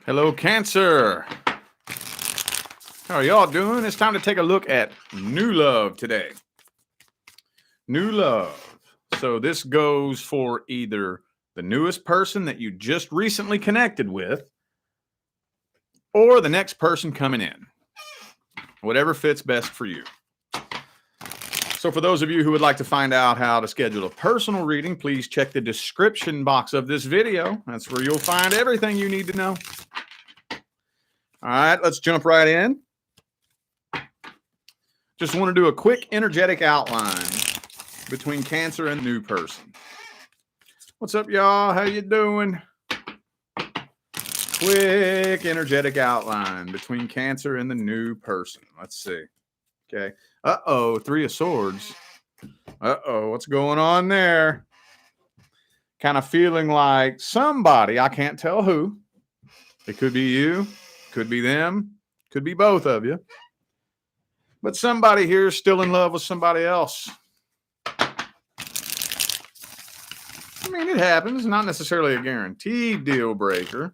Hello, Cancer. How are y'all doing? It's time to take a look at new love today. New love. So this goes for either the newest person that you just recently connected with or the next person coming in. Whatever fits best for you. So for those of you who would like to find out how to schedule a personal reading, please check the description box of this video. That's where you'll find everything you need to know. All right, let's jump right in. Just want to do a quick energetic outline between Cancer and new person. What's up, y'all? How you doing? Quick energetic outline between Cancer and the new person. Let's see. Okay. Uh-oh, Three of Swords. Uh-oh, what's going on there? Kind of feeling like somebody, I can't tell who. It could be you, could be them, could be both of you. But somebody here is still in love with somebody else. I mean, it happens. Not necessarily a guaranteed deal breaker.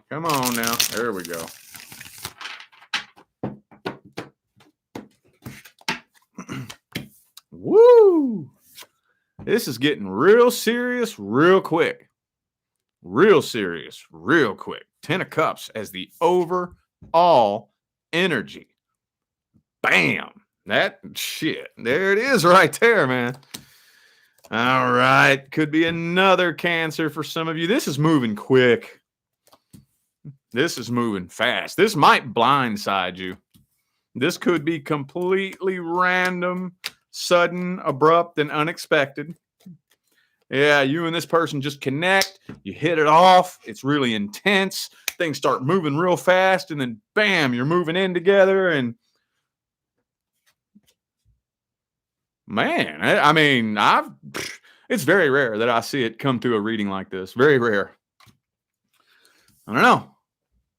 Come on now. There we go. Woo! This is getting real serious real quick. Real serious real quick. 10 of Cups as the overall energy. Bam! That shit. There it is right there, man. All right. Could be another Cancer for some of you. This is moving quick. This is moving fast. This might blindside you. This could be completely random, sudden, abrupt, and unexpected. Yeah, you and this person just connect. You hit it off. It's really intense. Things start moving real fast, and then bam, you're moving in together. And man, I mean, it's very rare that I see it come through a reading like this. Very rare. I don't know.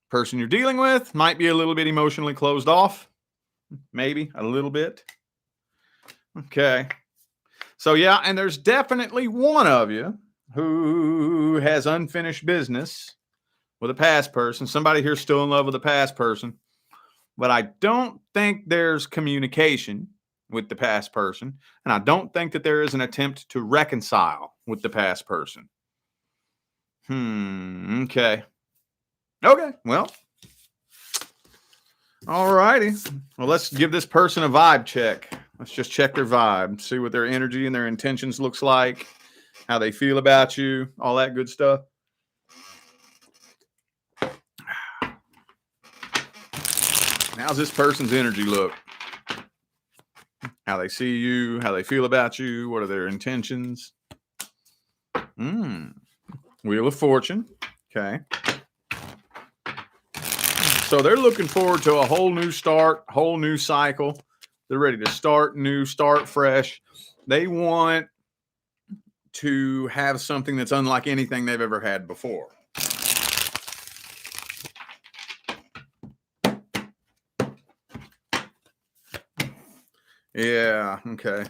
Person you're dealing with might be a little bit emotionally closed off. Maybe a little bit. Okay. So yeah, and there's definitely one of you who has unfinished business with a past person. Somebody here still in love with a past person. But I don't think there's communication with the past person. And I don't think that there is an attempt to reconcile with the past person. Okay. Okay, well. All righty. Well, let's give this person a vibe check. Let's just check their vibe, see what their energy and their intentions looks like, how they feel about you, all that good stuff. How's this person's energy look? How they see you, how they feel about you, what are their intentions? Wheel of Fortune. Okay. So they're looking forward to a whole new start, whole new cycle. They're ready to start new, start fresh. They want to have something that's unlike anything they've ever had before. Yeah, okay.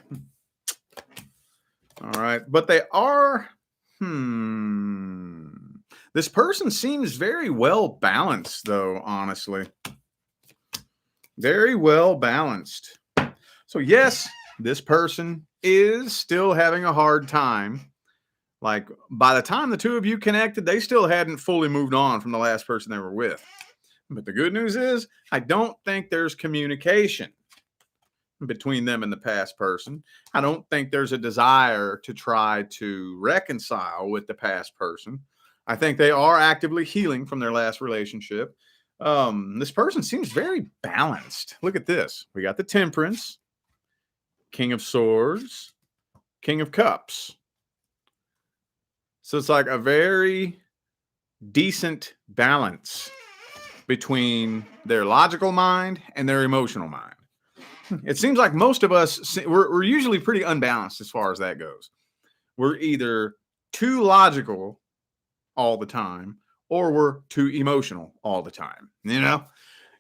All right. But they are, this person seems very well balanced, though, honestly. Very well balanced. So, yes, this person is still having a hard time. Like, by the time the two of you connected, they still hadn't fully moved on from the last person they were with. But the good news is, I don't think there's communication between them and the past person. I don't think there's a desire to try to reconcile with the past person. I think they are actively healing from their last relationship. This person seems very balanced. Look at this. We got the Temperance, King of Swords, King of Cups. So it's like a very decent balance between their logical mind and their emotional mind. It seems like most of us, we're usually pretty unbalanced as far as that goes. We're either too logical all the time or we're too emotional all the time. You know,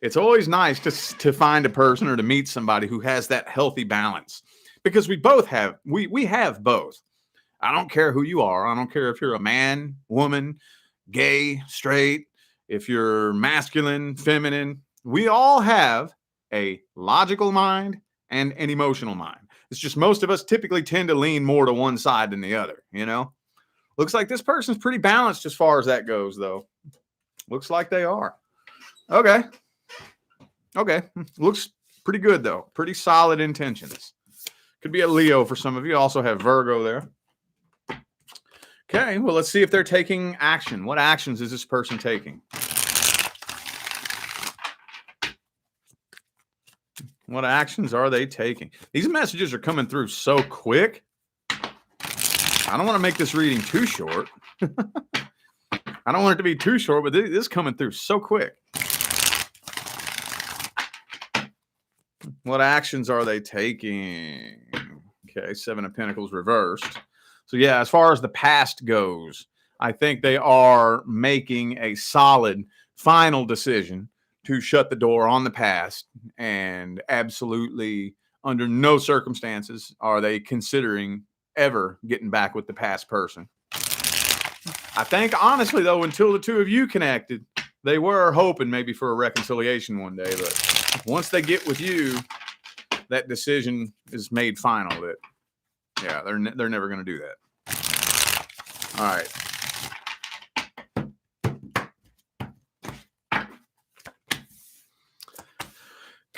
it's always nice to find a person or to meet somebody who has that healthy balance, because we both have, we have both. I don't care who you are. I don't care if you're a man, woman, gay, straight, if you're masculine, feminine. We all have a logical mind and an emotional mind. It's just most of us typically tend to lean more to one side than the other, you know? Looks like this person's pretty balanced as far as that goes, though. Looks like they are. Okay. Okay. Looks pretty good, though. Pretty solid intentions. Could be a Leo for some of you. Also have Virgo there. Okay. Well, let's see if they're taking action. What actions is this person taking? What actions are they taking? These messages are coming through so quick. I don't want to make this reading too short. I don't want it to be too short, but this is coming through so quick. What actions are they taking? Okay, Seven of Pentacles reversed. So yeah, as far as the past goes, I think they are making a solid final decision to shut the door on the past, and absolutely under no circumstances are they considering ever getting back with the past person. I think honestly though, until the two of you connected, they were hoping maybe for a reconciliation one day, but once they get with you, that decision is made final that yeah, they're never going to do that. All right.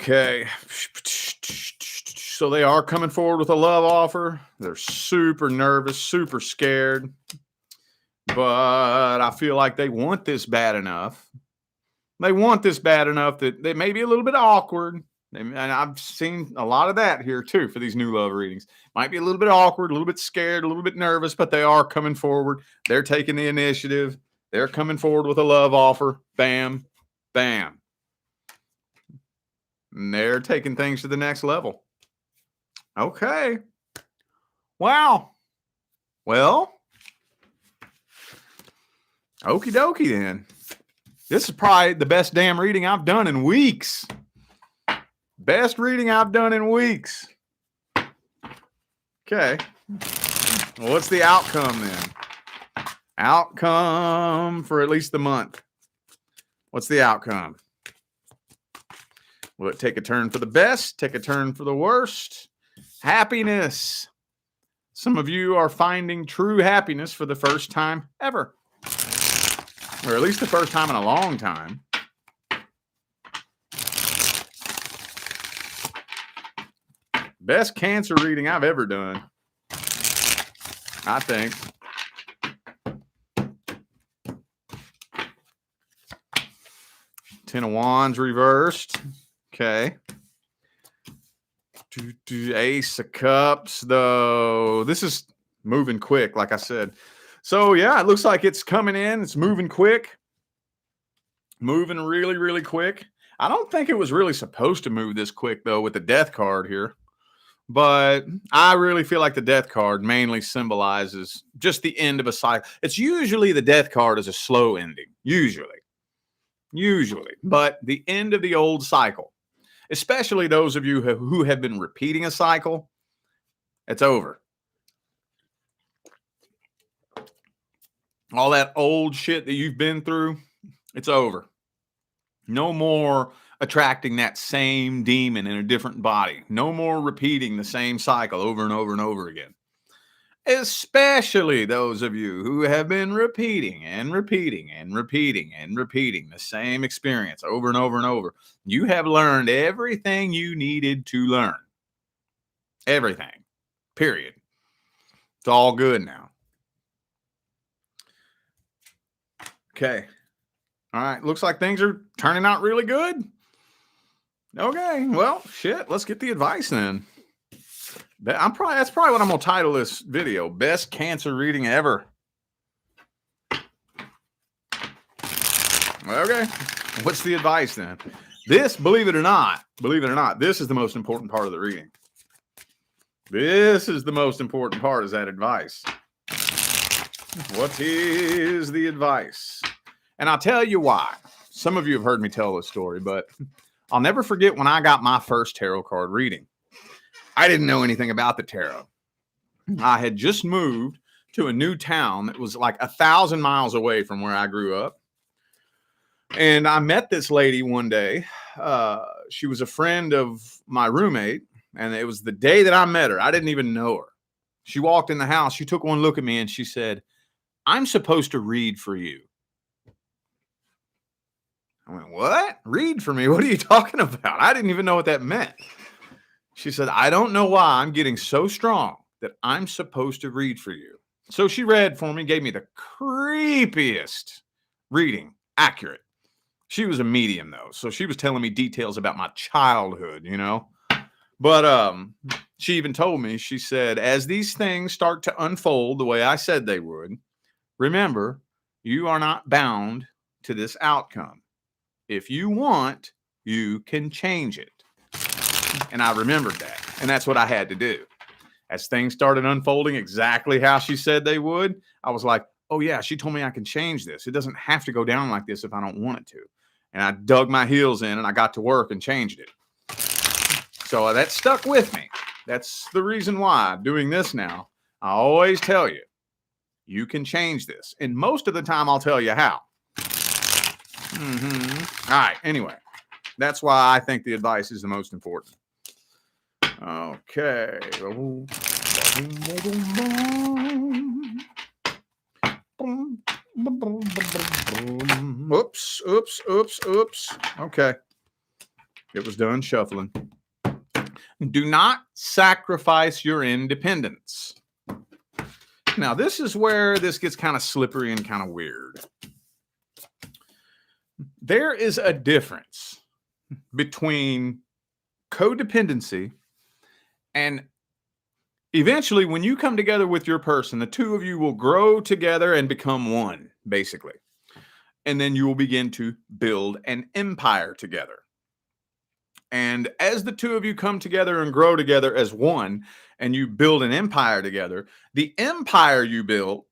Okay. So they are coming forward with a love offer. They're super nervous, super scared. But I feel like they want this bad enough. They want this bad enough that they may be a little bit awkward. And I've seen a lot of that here too for these new love readings. Might be a little bit awkward, a little bit scared, a little bit nervous, but they are coming forward. They're taking the initiative. They're coming forward with a love offer. Bam, bam. And they're taking things to the next level. Okay. Wow. Well, okie dokie then. This is probably the best damn reading I've done in weeks. Best reading I've done in weeks. Okay. Well, what's the outcome then? Outcome for at least the month. What's the outcome? Will it take a turn for the best? Take a turn for the worst? Happiness. Some of you are finding true happiness for the first time ever. Or at least the first time in a long time. Best Cancer reading I've ever done. I think. Ten of Wands reversed. Okay. Ace of Cups, though. This is moving quick, like I said. So, yeah, it looks like it's coming in. It's moving quick. Moving really, really quick. I don't think it was really supposed to move this quick, though, with the Death card here. But I really feel like the Death card mainly symbolizes just the end of a cycle. It's usually the Death card is a slow ending. Usually. But the end of the old cycle. Especially those of you who have been repeating a cycle, it's over. All that old shit that you've been through, it's over. No more attracting that same demon in a different body. No more repeating the same cycle over and over and over again. Especially those of you who have been repeating the same experience over and over and over. You have learned everything you needed to learn. Everything. Period. It's all good now. Okay. All right. Looks like things are turning out really good. Okay. Well, shit. Let's get the advice then. That's probably what I'm gonna title this video. Best Cancer reading ever. Okay. What's the advice then? This, believe it or not, this is the most important part of the reading. This is the most important part, is that advice. What is the advice? And I'll tell you why. Some of you have heard me tell this story, but I'll never forget when I got my first tarot card reading. I didn't know anything about the tarot. I had just moved to a new town that was like 1,000 miles away from where I grew up. And I met this lady one day. She was a friend of my roommate, and it was the day that I met her. I didn't even know her. She walked in the house. She took one look at me and she said, "I'm supposed to read for you." I went, "What? Read for me? What are you talking about?" I didn't even know what that meant. She said, "I don't know why I'm getting so strong that I'm supposed to read for you." So she read for me, gave me the creepiest reading, accurate. She was a medium though, so she was telling me details about my childhood, you know. But she even told me, she said, "As these things start to unfold the way I said they would, remember, you are not bound to this outcome. If you want, you can change it." And I remembered that. And that's what I had to do. As things started unfolding exactly how she said they would, I was like, oh yeah, she told me I can change this. It doesn't have to go down like this if I don't want it to. And I dug my heels in and I got to work and changed it. So that stuck with me. That's the reason why doing this now, I always tell you, you can change this. And most of the time I'll tell you how. All right. Anyway, that's why I think the advice is the most important. Okay. Oops. Okay. It was done shuffling. Do not sacrifice your independence. Now, this is where this gets kind of slippery and kind of weird. There is a difference between codependency and eventually when you come together with your person, the two of you will grow together and become one, basically. And then you will begin to build an empire together. And as the two of you come together and grow together as one, and you build an empire together, the empire you build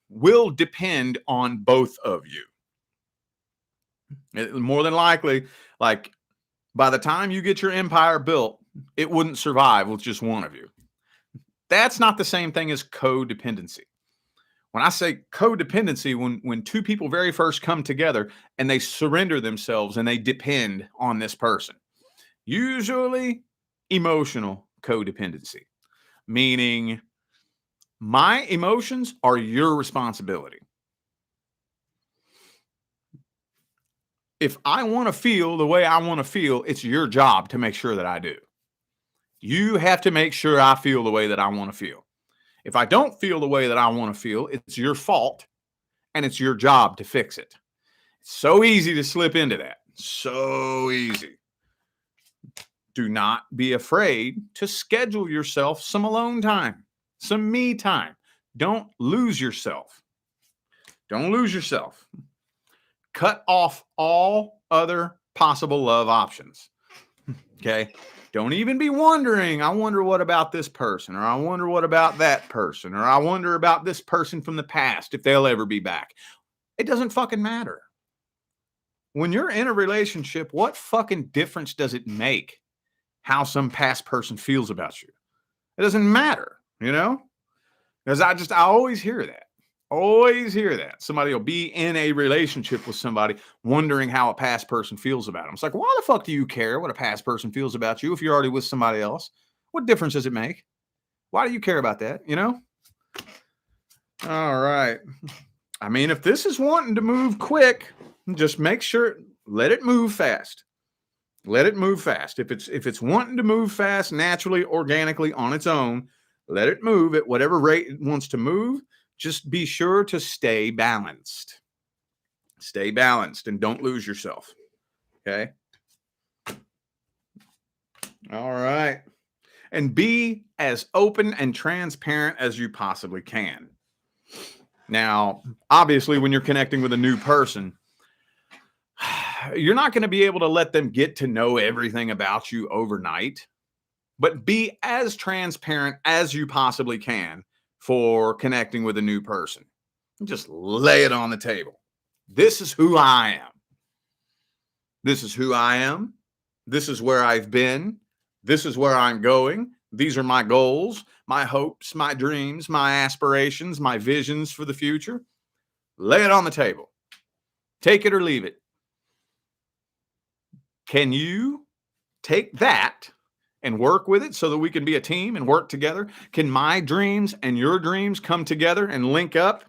will depend on both of you. More than likely, like by the time you get your empire built, it wouldn't survive with just one of you. That's not the same thing as codependency. When I say codependency, when two people very first come together and they surrender themselves and they depend on this person, usually emotional codependency, meaning my emotions are your responsibility. If I want to feel the way I want to feel, it's your job to make sure that I do. You have to make sure I feel the way that I want to feel. If I don't feel the way that I want to feel, it's your fault and it's your job to fix it. It's so easy to slip into that. So easy. Do not be afraid to schedule yourself some alone time, some me time. Don't lose yourself. Don't lose yourself. Cut off all other possible love options. Okay? Don't even be wondering, I wonder what about this person, or I wonder what about that person, or I wonder about this person from the past, if they'll ever be back. It doesn't fucking matter. When you're in a relationship, what fucking difference does it make how some past person feels about you? It doesn't matter, you know? Because I always hear that. Always hear that. Somebody will be in a relationship with somebody wondering how a past person feels about them. It's like, why the fuck do you care what a past person feels about you if you're already with somebody else? What difference does it make? Why do you care about that? You know? All right. I mean, if this is wanting to move quick, just make sure, let it move fast. Let it move fast. If it's wanting to move fast, naturally, organically, on its own, let it move at whatever rate it wants to move. Just be sure to stay balanced. Stay balanced and don't lose yourself. Okay? All right. And be as open and transparent as you possibly can. Now, obviously, when you're connecting with a new person, you're not going to be able to let them get to know everything about you overnight, but be as transparent as you possibly can for connecting with a new person. Just lay it on the table. This is who I am. This is who I am. This is where I've been. This is where I'm going. These are my goals, my hopes, my dreams, my aspirations, my visions for the future. Lay it on the table. Take it or leave it. Can you take that and work with it so that we can be a team and work together? Can my dreams and your dreams come together and link up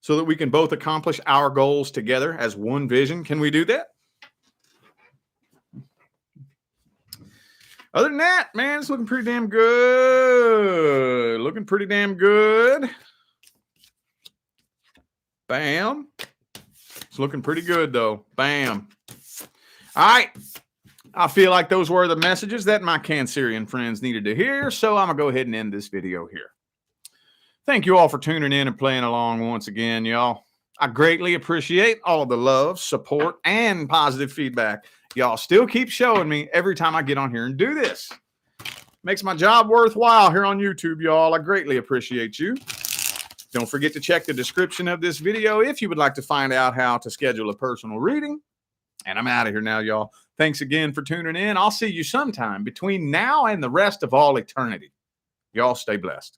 so that we can both accomplish our goals together as one vision? Can we do that? Other than that, man, it's looking pretty damn good. Looking pretty damn good. Bam. It's looking pretty good, though. Bam. All right. I feel like those were the messages that my Cancerian friends needed to hear, so I'm going to go ahead and end this video here. Thank you all for tuning in and playing along once again, y'all. I greatly appreciate all of the love, support, and positive feedback y'all still keep showing me every time I get on here and do this. Makes my job worthwhile here on YouTube, y'all. I greatly appreciate you. Don't forget to check the description of this video if you would like to find out how to schedule a personal reading. And I'm out of here now, y'all. Thanks again for tuning in. I'll see you sometime between now and the rest of all eternity. Y'all stay blessed.